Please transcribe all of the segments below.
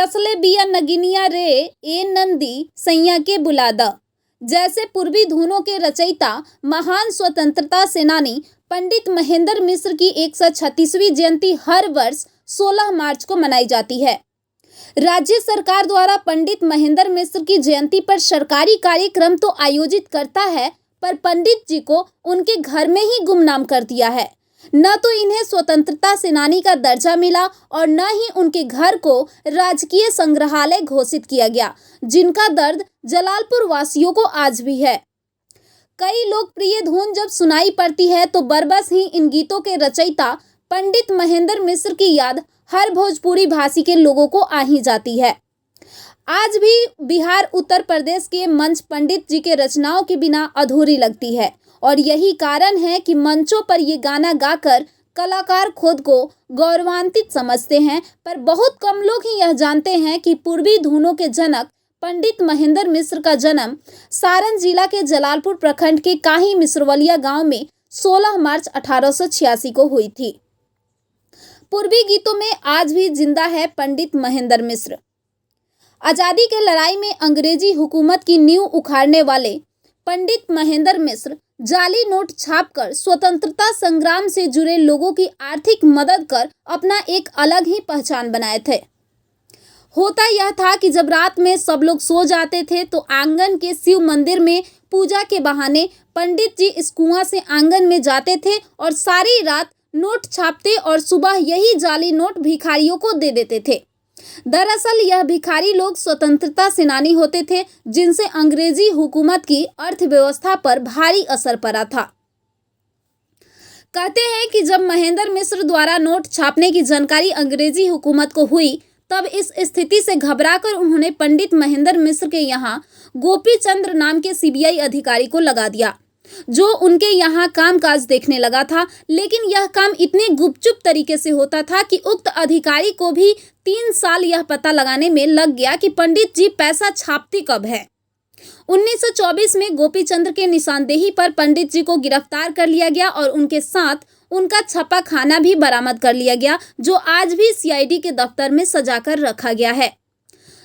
कसले बिया नगिनिया रे ए नंदी सैया के बुलादा। जैसे पूर्वी धुनों के रचयिता महान स्वतंत्रता सेनानी पंडित महेंद्र मिश्र की 136वीं जयंती हर वर्ष 16 मार्च को मनाई जाती है। राज्य सरकार द्वारा पंडित महेंद्र मिश्र की जयंती पर सरकारी कार्यक्रम तो आयोजित करता है, पर पंडित जी को उनके घर में ही गुमनाम कर दिया है। न तो इन्हें स्वतंत्रता सेनानी का दर्जा मिला और न ही उनके घर को राजकीय संग्रहालय घोषित किया गया, जिनका दर्द जलालपुर वासियों को आज भी है। कई लोकप्रिय धुन जब सुनाई पड़ती है तो बरबस ही इन गीतों के रचयिता पंडित महेंद्र मिश्र की याद हर भोजपुरी भाषी के लोगों को आ ही जाती है। आज भी बिहार उत्तर प्रदेश के मंच पंडित जी के रचनाओं के बिना अधूरी लगती है, और यही कारण है कि मंचों पर ये गाना गाकर कलाकार खुद को गौरवान्वित समझते हैं। पर बहुत कम लोग ही यह जानते हैं कि पूर्वी धुनों के जनक पंडित महेंद्र मिश्र का जन्म सारण जिला के जलालपुर प्रखंड के काही मिश्रवलिया गांव में 16 मार्च 1886 को हुई थी। पूर्वी गीतों में आज भी जिंदा है पंडित महेंद्र मिश्र। आज़ादी के लड़ाई में अंग्रेजी हुकूमत की नींव उखाड़ने वाले पंडित महेंद्र मिश्र जाली नोट छापकर स्वतंत्रता संग्राम से जुड़े लोगों की आर्थिक मदद कर अपना एक अलग ही पहचान बनाए थे। होता यह था कि जब रात में सब लोग सो जाते थे तो आंगन के शिव मंदिर में पूजा के बहाने पंडित जी इस कुआं से आंगन में जाते थे और सारी रात नोट छापते और सुबह यही जाली नोट भिखारियों को दे देते थे। दरअसल यह भिखारी लोग स्वतंत्रता सेनानी होते थे, जिनसे अंग्रेजी हुकूमत की अर्थव्यवस्था पर भारी असर पड़ा था। कहते हैं कि जब महेंद्र मिश्र द्वारा नोट छापने की जानकारी अंग्रेजी हुकूमत को हुई, तब इस स्थिति से घबराकर उन्होंने पंडित महेंद्र मिश्र के यहाँ गोपी चंद्र नाम के सीबीआई अधिकारी को लगा दिया, जो उनके यहाँ कामकाज देखने लगा था। लेकिन यह काम इतने गुपचुप तरीके से होता था कि उक्त अधिकारी को भी 3 साल यह पता लगाने में लग गया कि पंडित जी पैसा छापते कब है। 1924 में गोपी चंद्र के निशानदेही पर पंडित जी को गिरफ्तार कर लिया गया और उनके साथ उनका छपा खाना भी बरामद कर लिया गया, जो आज भी सीआईडी के दफ्तर में सजाकर रखा गया है।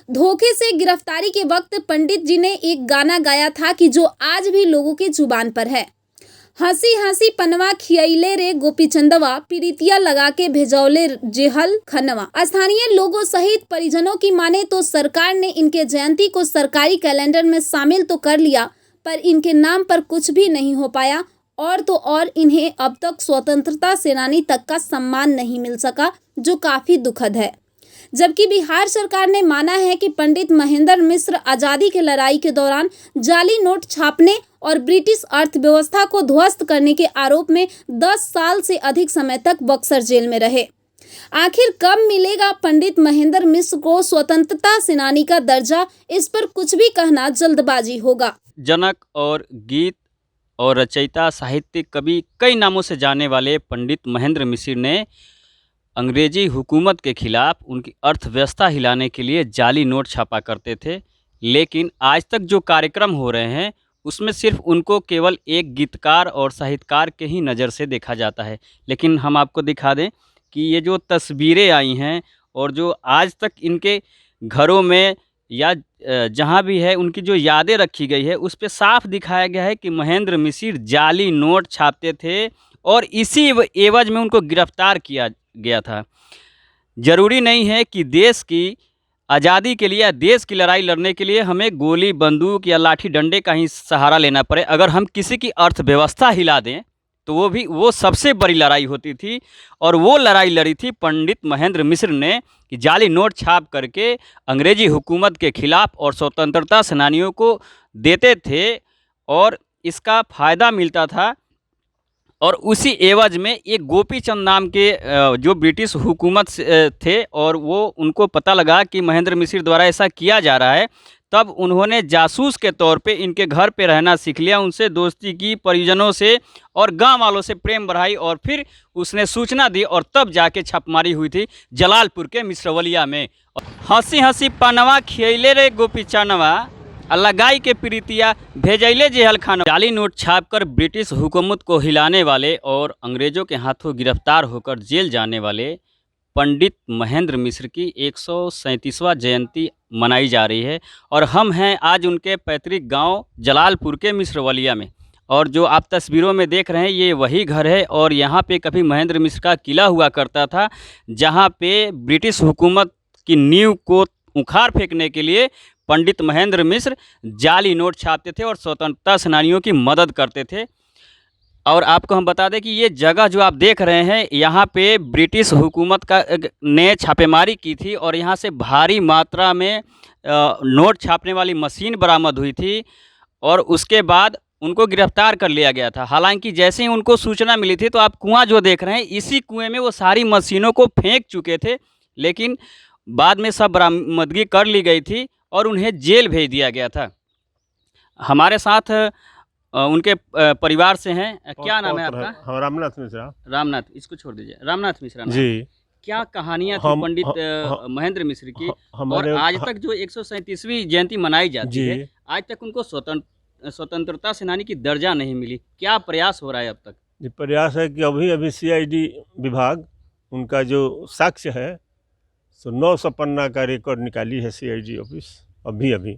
धोखे से गिरफ्तारी के वक्त पंडित जी ने एक गाना गाया था कि जो आज भी लोगों की जुबान पर है। हंसी हंसी पनवा खियैले रे गोपी चंदवा, पीरितिया लगा के भेजौले जेहल खनवा। स्थानीय लोगों सहित परिजनों की माने तो सरकार ने इनके जयंती को सरकारी कैलेंडर में शामिल तो कर लिया, पर इनके नाम पर कुछ भी नहीं हो पाया। और तो और इन्हें अब तक स्वतंत्रता सेनानी तक का सम्मान नहीं मिल सका, जो काफी दुखद है। जबकि बिहार सरकार ने माना है कि पंडित महेंद्र मिश्र आज़ादी की लड़ाई के दौरान जाली नोट छापने और ब्रिटिश अर्थव्यवस्था को ध्वस्त करने के आरोप में 10 साल से अधिक समय तक बक्सर जेल में रहे। आखिर कब मिलेगा पंडित महेंद्र मिश्र को स्वतंत्रता सेनानी का दर्जा, इस पर कुछ भी कहना जल्दबाजी होगा। जनक और गीत और रचयिता, साहित्यिक, कवि, कई नामों से जाने वाले पंडित महेंद्र मिश्र ने अंग्रेजी हुकूमत के खिलाफ उनकी अर्थव्यवस्था हिलाने के लिए जाली नोट छापा करते थे। लेकिन आज तक जो कार्यक्रम हो रहे हैं उसमें सिर्फ उनको केवल एक गीतकार और साहित्यकार के ही नज़र से देखा जाता है। लेकिन हम आपको दिखा दें कि ये जो तस्वीरें आई हैं और जो आज तक इनके घरों में या जहाँ भी है उनकी जो यादें रखी गई है, उस पर साफ दिखाया गया है कि महेंद्र मिश्र जाली नोट छापते थे और इसी एवज में उनको गिरफ्तार किया गया था। ज़रूरी नहीं है कि देश की आज़ादी के लिए या देश की लड़ाई लड़ने के लिए हमें गोली, बंदूक या लाठी डंडे का ही सहारा लेना पड़े। अगर हम किसी की अर्थव्यवस्था हिला दें तो वो सबसे बड़ी लड़ाई होती थी, और वो लड़ाई लड़ी थी पंडित महेंद्र मिश्र ने कि जाली नोट छाप करके अंग्रेजी हुकूमत के खिलाफ और स्वतंत्रता सेनानियों को देते थे और इसका फ़ायदा मिलता था। और उसी एवज में एक गोपी चंद नाम के जो ब्रिटिश हुकूमत थे और वो उनको पता लगा कि महेंद्र मिश्र द्वारा ऐसा किया जा रहा है, तब उन्होंने जासूस के तौर पे इनके घर पे रहना सीख लिया, उनसे दोस्ती की, परिजनों से और गांव वालों से प्रेम बढ़ाई, और फिर उसने सूचना दी और तब जाके छापेमारी हुई थी जलालपुर के मिश्रवलिया में। हंसी हंसी पनवा खियैले रे गोपी चनवा, लगाई के प्रीतिया भेजैले जेहल खाना। जाली नोट छापकर ब्रिटिश हुकूमत को हिलाने वाले और अंग्रेज़ों के हाथों गिरफ्तार होकर जेल जाने वाले पंडित महेंद्र मिश्र की 137वां जयंती मनाई जा रही है और हम हैं आज उनके पैतृक गांव जलालपुर के मिश्रवलिया में। और जो आप तस्वीरों में देख रहे हैं ये वही घर है और यहाँ पे कभी महेंद्र मिश्र का किला हुआ करता था, जहाँ पे ब्रिटिश हुकूमत की नींव को उखाड़ फेंकने के लिए पंडित महेंद्र मिश्र जाली नोट छापते थे और स्वतंत्रता सेनानियों की मदद करते थे। और आपको हम बता दें कि ये जगह जो आप देख रहे हैं यहाँ पे ब्रिटिश हुकूमत का ने छापेमारी की थी और यहाँ से भारी मात्रा में नोट छापने वाली मशीन बरामद हुई थी और उसके बाद उनको गिरफ्तार कर लिया गया था। हालांकि जैसे ही उनको सूचना मिली थी तो आप कुआं जो देख रहे हैं इसी कुएं में वो सारी मशीनों को फेंक चुके थे, लेकिन बाद में सब बरामदगी कर ली गई थी और उन्हें जेल भेज दिया गया था। हमारे साथ उनके परिवार से हैं। क्या नाम है आपका? हाँ, रामनाथ मिश्रा। रामनाथ, इसको छोड़ दीजिए, रामनाथ मिश्रा नाम। जी। क्या कहानियाँ थी पंडित महेंद्र मिश्र की और आज तक जो 137वीं जयंती मनाई जाती है, आज तक उनको स्वतंत्रता सेनानी की दर्जा नहीं मिली, क्या प्रयास हो रहा है अब तक? ये प्रयास है कि अभी CID विभाग उनका जो साक्ष्य है सो 900 पन्ना का रिकॉर्ड निकाली है CID ऑफिस अभी।